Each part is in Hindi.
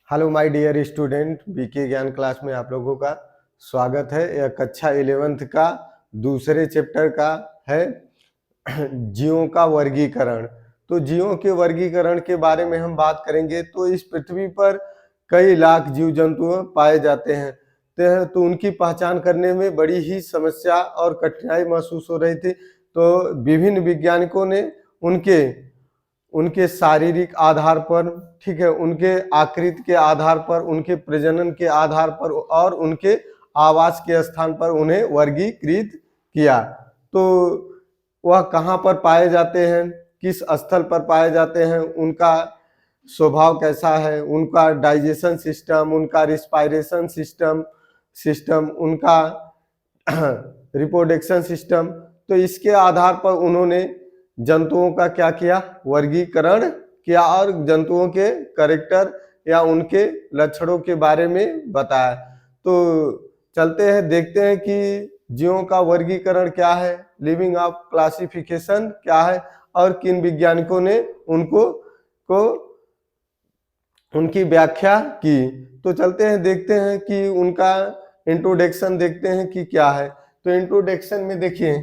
Hello my dear student, BK Gyan class में आप लोगों का स्वागत है। यह कक्षा 11th का दूसरे चैप्टर का है जीवों का वर्गीकरण। तो जीवों के वर्गीकरण के बारे में हम बात करेंगे। तो इस पृथ्वी पर कई लाख जीव जंतु पाए जाते हैं, तो उनकी पहचान करने में बड़ी ही समस्या और कठिनाई महसूस हो रही थी। तो विभिन्न वैज्ञानिकों ने उनके शारीरिक आधार पर, ठीक है, उनके आकृति के आधार पर, उनके प्रजनन के आधार पर और उनके आवास के स्थान पर उन्हें वर्गीकृत किया। तो वह कहाँ पर पाए जाते हैं, किस स्थल पर पाए जाते हैं, उनका स्वभाव कैसा है, उनका डाइजेशन सिस्टम, उनका रिस्पायरेशन सिस्टम, उनका रिप्रोडक्शन सिस्टम। तो इसके आधार पर उन्होंने जंतुओं का क्या किया, वर्गीकरण किया और जंतुओं के कैरेक्टर या उनके लक्षणों के बारे में बताया। तो चलते हैं, देखते हैं कि जीवों का वर्गीकरण क्या है, लिविंग ऑफ क्लासिफिकेशन क्या है और किन वैज्ञानिकों ने उनकी व्याख्या की। तो चलते हैं, देखते हैं कि उनका इंट्रोडक्शन देखते हैं कि क्या है। तो इंट्रोडक्शन में देखिए,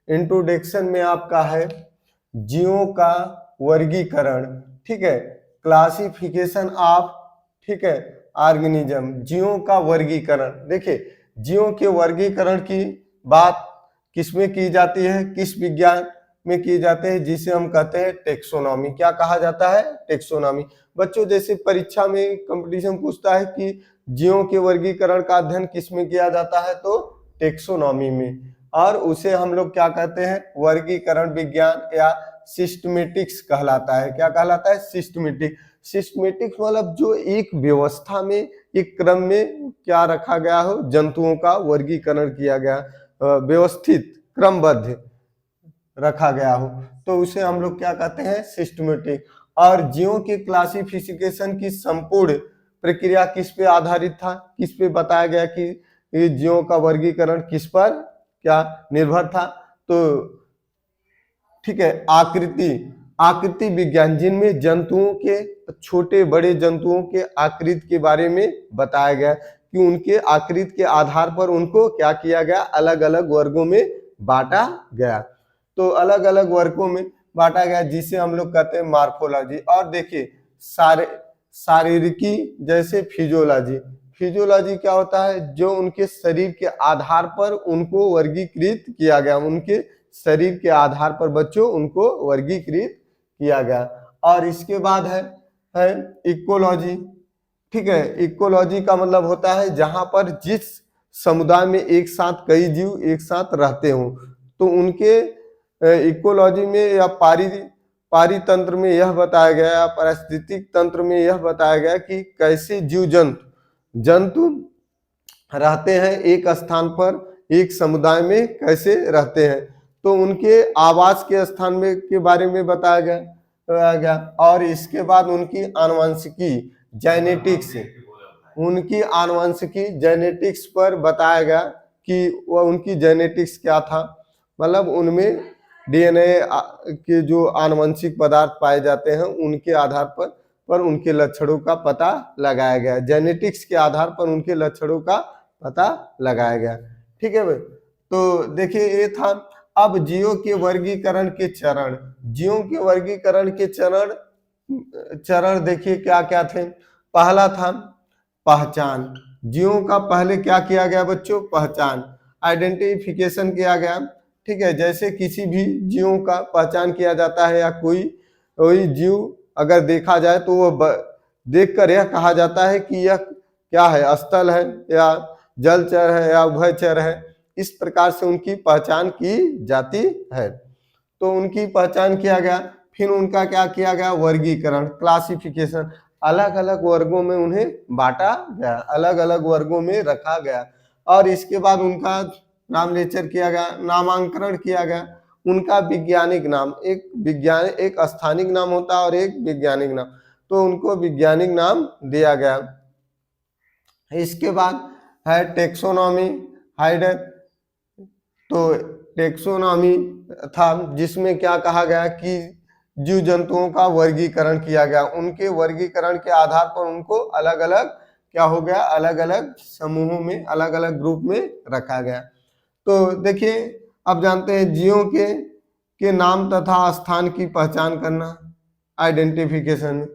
इंट्रोडक्शन में आपका है जीवों का वर्गीकरण, ठीक है, क्लासिफिकेशन ऑफ, ठीक है, ऑर्गेनिज्म, जीवों का वर्गीकरण। देखिए, जीवों के वर्गीकरण की बात किसमें की जाती है, किस विज्ञान में की जाते हैं, जिसे हम कहते हैं टेक्सोनॉमी। क्या कहा जाता है, टेक्सोनॉमी। बच्चों, जैसे परीक्षा में कंपटीशन पूछता है कि जीवों के वर्गीकरण का अध्ययन किसमें किया जाता है, तो टेक्सोनॉमी में, और उसे हम लोग क्या कहते हैं, वर्गीकरण विज्ञान या सिस्टमेटिक्स कहलाता है। क्या कहलाता है, सिस्टमेटिक। सिस्टमेटिक्स मतलब जो एक व्यवस्था में, एक क्रम में क्या रखा गया हो, जंतुओं का वर्गीकरण किया गया, व्यवस्थित क्रमबद्ध रखा गया हो, तो उसे हम लोग क्या कहते हैं, सिस्टमेटिक। और जीवों के क्लासिफिकेशन की संपूर्ण प्रक्रिया किस पे आधारित था, किस पे बताया गया कि जीवों का वर्गीकरण किस पर क्या निर्भर था, तो ठीक है, आकृति विज्ञान, जिनमें जंतुओं के, छोटे बड़े जंतुओं के आकृति के बारे में बताया गया कि उनके आकृति के आधार पर उनको क्या किया गया, अलग अलग वर्गों में बांटा गया। तो अलग अलग वर्गों में बांटा गया, जिसे हम लोग कहते हैं मार्फोलॉजी। और देखिए, शारीरिकी जैसे फिजियोलॉजी। फिजियोलॉजी क्या होता है, जो उनके शरीर के आधार पर उनको वर्गीकृत किया गया, उनके शरीर के आधार पर बच्चों उनको वर्गीकृत किया गया। और इसके बाद है इकोलॉजी, ठीक है। इकोलॉजी का मतलब होता है जहां पर जिस समुदाय में एक साथ कई जीव एक साथ रहते हों, तो उनके इकोलॉजी में या पारितंत्र में यह बताया गया, पारिस्थितिक तंत्र में यह बताया गया कि कैसे जीव जंतु रहते हैं एक स्थान पर, एक समुदाय में कैसे रहते हैं। तो उनके आवास के स्थान में के बारे में बताया गया। और इसके बाद उनकी आनुवंशिकी, जेनेटिक्स, उनकी आनुवंशिकी जेनेटिक्स पर बताया गया कि वह उनकी जेनेटिक्स क्या था, मतलब उनमें डीएनए के जो आनुवंशिक पदार्थ पाए जाते हैं उनके आधार पर उनके लक्षणों का पता लगाया गया। जेनेटिक्स के आधार पर उनके लक्षणों का पता लगाया गया, ठीक है भाई। तो देखिए, ये था। अब जीवों के वर्गीकरण के चरण, जीवों के वर्गीकरण के चरण देखिए क्या क्या थे। पहला था पहचान। जीवों का पहले क्या किया गया बच्चों, पहचान, आइडेंटिफिकेशन किया गया, ठीक है। जैसे किसी भी जीवों का पहचान किया जाता है, या कोई जीव अगर देखा जाए तो वो देखकर यह कहा जाता है कि यह क्या है, स्थल है या जलचर है या उभयचर है। इस प्रकार से उनकी पहचान की जाती है। तो उनकी पहचान किया गया, फिर उनका क्या किया गया, वर्गीकरण, क्लासिफिकेशन, अलग अलग वर्गों में उन्हें बांटा गया, अलग अलग वर्गों में रखा गया। और इसके बाद उनका नामलेचर किया गया, नामांकरण किया गया। उनका वैज्ञानिक नाम, एक स्थानिक नाम होता है और एक वैज्ञानिक नाम, तो उनको वैज्ञानिक नाम दिया गया। इसके बाद है टेक्सोनॉमी, हाइडर। तो टेक्सोनॉमी था जिसमें क्या कहा गया कि जीव जंतुओं का वर्गीकरण किया गया। उनके वर्गीकरण के आधार पर उनको अलग अलग क्या हो गया, अलग अलग समूहों में, अलग अलग ग्रुप में रखा गया। तो देखिए अब जानते हैं जीवों के नाम तथा स्थान की पहचान करना, आइडेंटिफिकेशन,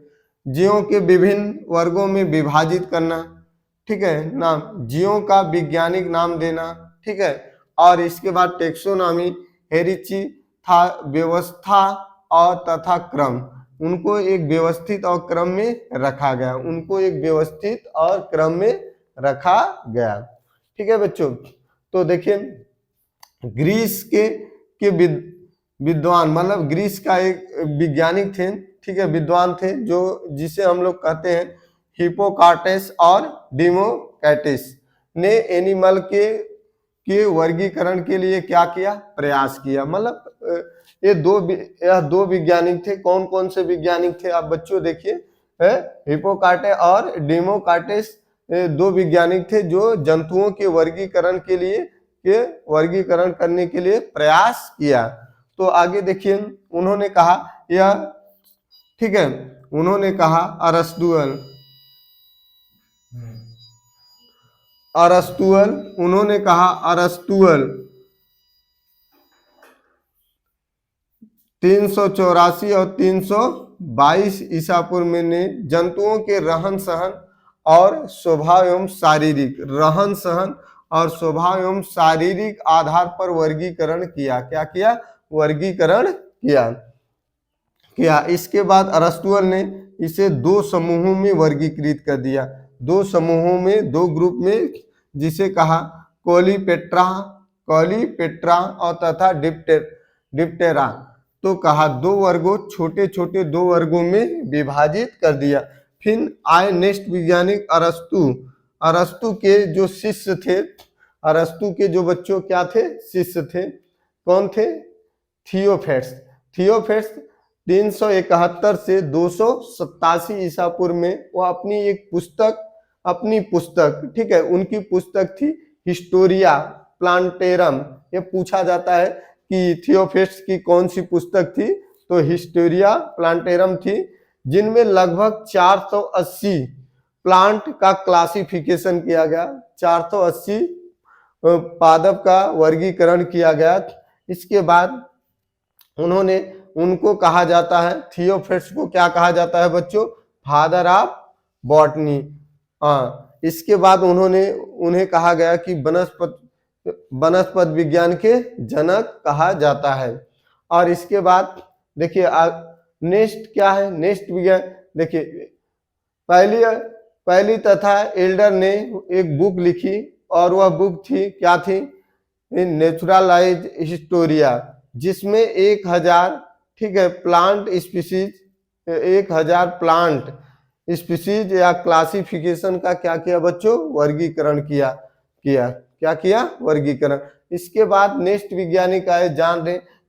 जीवों के विभिन्न वर्गों में विभाजित करना, ठीक है, नाम, जीवों का वैज्ञानिक नाम देना, ठीक है, और इसके बाद टेक्सोनॉमी, हेरिची था व्यवस्था और तथा क्रम, उनको एक व्यवस्थित और क्रम में रखा गया, उनको एक व्यवस्थित और क्रम में रखा गया। ठीक है बच्चों, तो देखिए ग्रीस के विद्वान, मतलब ग्रीस का एक वैज्ञानिक थे, ठीक है, विद्वान थे, जो जिसे हम लोग कहते हैं हिपोक्राटेस और डेमोक्रिटस ने एनिमल के वर्गीकरण के लिए क्या किया, प्रयास किया। मतलब ये दो वैज्ञानिक थे। कौन कौन से वैज्ञानिक थे आप बच्चों देखिए, हिपोक्राटेस और डेमोक्रिटस दो वैज्ञानिक थे जो जंतुओं के वर्गीकरण करने के लिए प्रयास किया। तो आगे देखिए उन्होंने कहा यह, ठीक है, उन्होंने कहा उन्होंने कहा अरस्तुअल 384 और 322 ईसा पूर्व में ने जंतुओं के रहन सहन और स्वभाव एवं शारीरिक आधार पर वर्गीकरण किया। क्या किया, वर्गीकरण किया। इसके बाद अरस्तुअल ने इसे दो समूहों में वर्गीकृत कर दिया, दो समूहों में, दो ग्रुप में, जिसे कहा कॉलीपेट्रा और तथा डिप्टेरा। तो कहा दो वर्गों, छोटे छोटे दो वर्गों में विभाजित कर दिया। फिर आए नेक्स्ट वैज्ञानिक अरस्तु के जो शिष्य थे, अरस्तु के जो बच्चों क्या थे, शिष्य थे, कौन थे, थियोफेट्स 371 से 287 ईसा पूर्व में वो अपनी पुस्तक, ठीक है, उनकी पुस्तक थी हिस्टोरिया प्लांटेरम। ये पूछा जाता है कि थियोफेट्स की कौन सी पुस्तक थी, तो हिस्टोरिया प्लांटेरम थी, जिनमें लगभग 480 प्लांट का क्लासिफिकेशन किया गया, 480 पादप का वर्गीकरण किया गया। इसके बाद उनको कहा जाता है, थियोफेट्स को क्या कहा जाता है बच्चों, फादर ऑफ बॉटनी। इसके बाद उन्हें कहा गया कि वनस्पति विज्ञान के जनक कहा जाता है। और इसके बाद देखिए नेक्स्ट क्या है, नेक्स्ट विज्ञान देखिए, पहली तथा एल्डर ने एक बुक लिखी और वह बुक थी, क्या थी, नेचुरलाइज हिस्टोरिया, जिसमें 1000, ठीक है, प्लांट स्पीसीज, 1000 प्लांट स्पीसीज या क्लासिफिकेशन का क्या किया बच्चों, वर्गीकरण किया। क्या किया, वर्गीकरण। इसके बाद नेक्स्ट वैज्ञानिक आए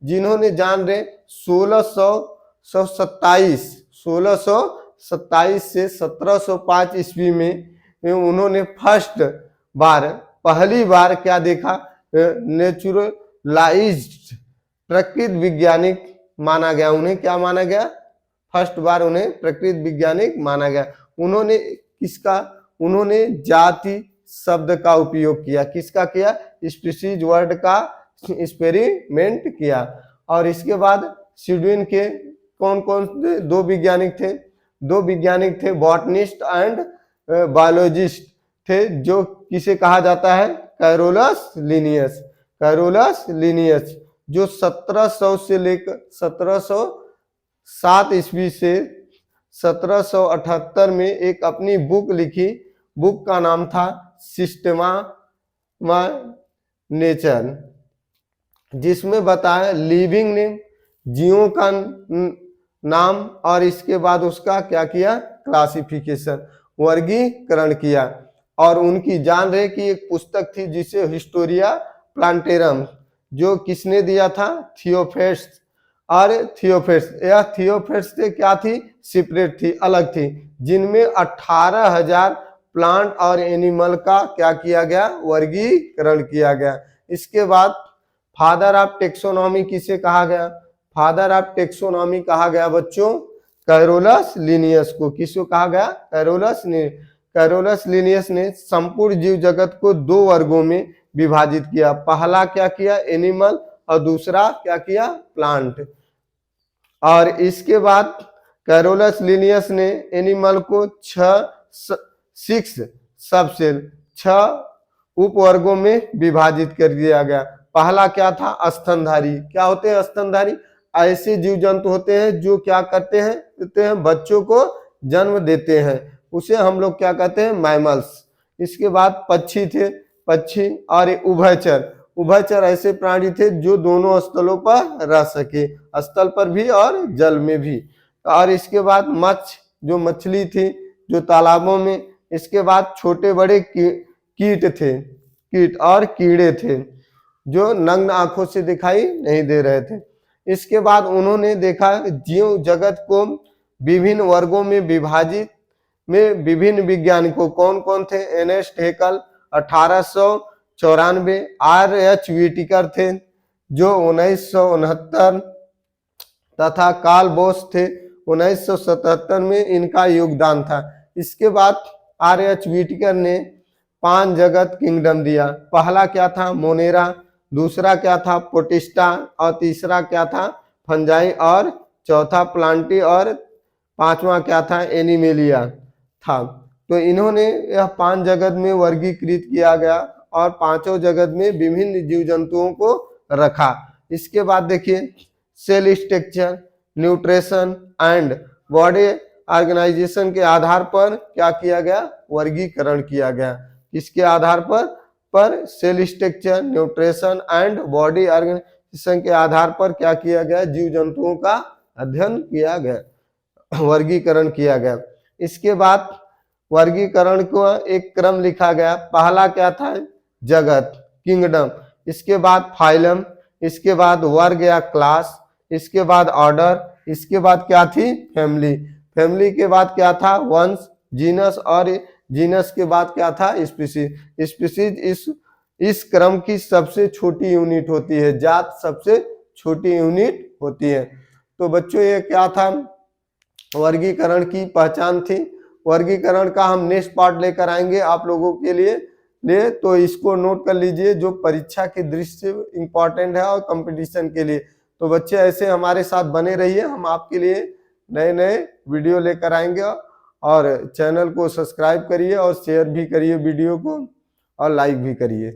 जिन्होंने 1627 से 1705 ईस्वी में उन्होंने पहली बार क्या देखा, नेचुरलाइज्ड, प्रकृति वैज्ञानिक माना गया। उन्हें क्या माना गया, फर्स्ट बार उन्हें प्रकृति वैज्ञानिक माना गया। उन्होंने जाति शब्द का उपयोग किया, किसका किया, स्पीसीज वर्ड का एक्सपेरिमेंट किया। और इसके बाद स्वीडन के कौन कौन दो वैज्ञानिक थे, बॉटनिस्ट एंड बायोलॉजिस्ट थे, जो किसे कहा जाता है, कैरोलस लिनियस, जो 1700 से लेकर 1707 ईस्वी से 1778 में एक अपनी बुक लिखी। बुक का नाम था सिस्टमा नेचर, जिसमें बताया लिविंग नेम, जीवों का नाम, और इसके बाद उसका क्या किया, क्लासिफिकेशन, वर्गीकरण किया। और उनकी जान रहे कि एक पुस्तक थी जिसे हिस्टोरिया प्लांटेरम, जो किसने दिया था, थियोफेट्स। और थियोफेट्स से क्या थी, सेपरेट थी, अलग थी, जिनमें 18,000 प्लांट और एनिमल का क्या किया गया, वर्गीकरण किया गया। इसके बाद फादर ऑफ टेक्सोनॉमी किसे कहा गया, फादर ऑफ टेक्सोनॉमी कहा गया बच्चों कैरोलस लिनियस को। किसको कहा गया? कैरोलस लिनियस ने संपूर्ण जीव जगत को 2 वर्गों में विभाजित किया। पहला क्या किया? एनिमल, और दूसरा क्या किया? प्लांट। और इसके बाद कैरोलस लिनियस ने एनिमल को 6 सबसेल 6 उपवर्गों में विभाजित कर दिया गया। पहला क्या था? स्तनधारी। क्या होते हैं स्तनधारी? ऐसे जीव जंतु होते हैं जो क्या करते हैं? बच्चों को जन्म देते हैं, उसे हम लोग क्या कहते हैं? मैमल्स। इसके बाद पक्षी थे, पक्षी। और उभयचर, उभयचर ऐसे प्राणी थे जो दोनों स्थलों पर रह सके, स्थल पर भी और जल में भी। और इसके बाद मत्स्य, जो मछली थी जो तालाबों में। इसके बाद छोटे बड़े कीट थे, कीट और कीड़े थे जो नग्न आंखों से दिखाई नहीं दे रहे थे। इसके बाद उन्होंने देखा जीव जगत को विभिन्न वर्गों में विभाजित में विभिन्न वैज्ञानिकों कौन कौन थे? Earnest Hückel 1894, R.H. व्हिटेकर थे जो 1969 तथा कार्ल बोस थे 1977 में इनका योगदान था। इसके बाद R.H. व्हिटेकर ने 5 जगत किंगडम दिया। पहला क्या था? मोनेरा, दूसरा क्या था? पोटिस्टा, और तीसरा क्या था? फंजाई, और चौथा प्लांटी, और 5वां क्या था? एनिमेलिया था। तो इन्होंने यह 5 जगत में वर्गीकृत किया गया और 5 जगत में विभिन्न जीव जंतुओं को रखा। इसके बाद देखिए cell structure, nutrition and body organisation के आधार पर क्या किया गया? वर्गीकरण किया गया। किसके आधार पर cell structure, nutrition and body organisation के आधार पर क्या किया गया? जीव जंतुओं का अध्ययन किया गया, वर्गीकरण किया गया। इसके बाद वर्गीकरण को एक क्रम लिखा गया। पहला क्या था? जगत, किंगडम। इसके बाद फाइलम, इसके बाद वर्ग या क्लास, इसके बाद ऑर्डर, इसके बाद क्या थी? फैमिली। फैमिली के बाद क्या था? वंश, जीनस, और जीनस के बाद क्या था? स्पीसीज। स्पीसीज इस क्रम की सबसे छोटी यूनिट होती है, जात सबसे छोटी यूनिट होती है। तो बच्चों ये क्या था? वर्गीकरण की पहचान थी। वर्गीकरण का हम नेक्स्ट पार्ट लेकर आएंगे आप लोगों के लिए तो इसको नोट कर लीजिए, जो परीक्षा की दृष्टि से इंपॉर्टेंट है और कंपटीशन के लिए। तो बच्चे ऐसे हमारे साथ बने रहिए, हम आपके लिए नए नए वीडियो लेकर आएंगे। और चैनल को सब्सक्राइब करिए और शेयर भी करिए वीडियो को, और लाइक भी करिए।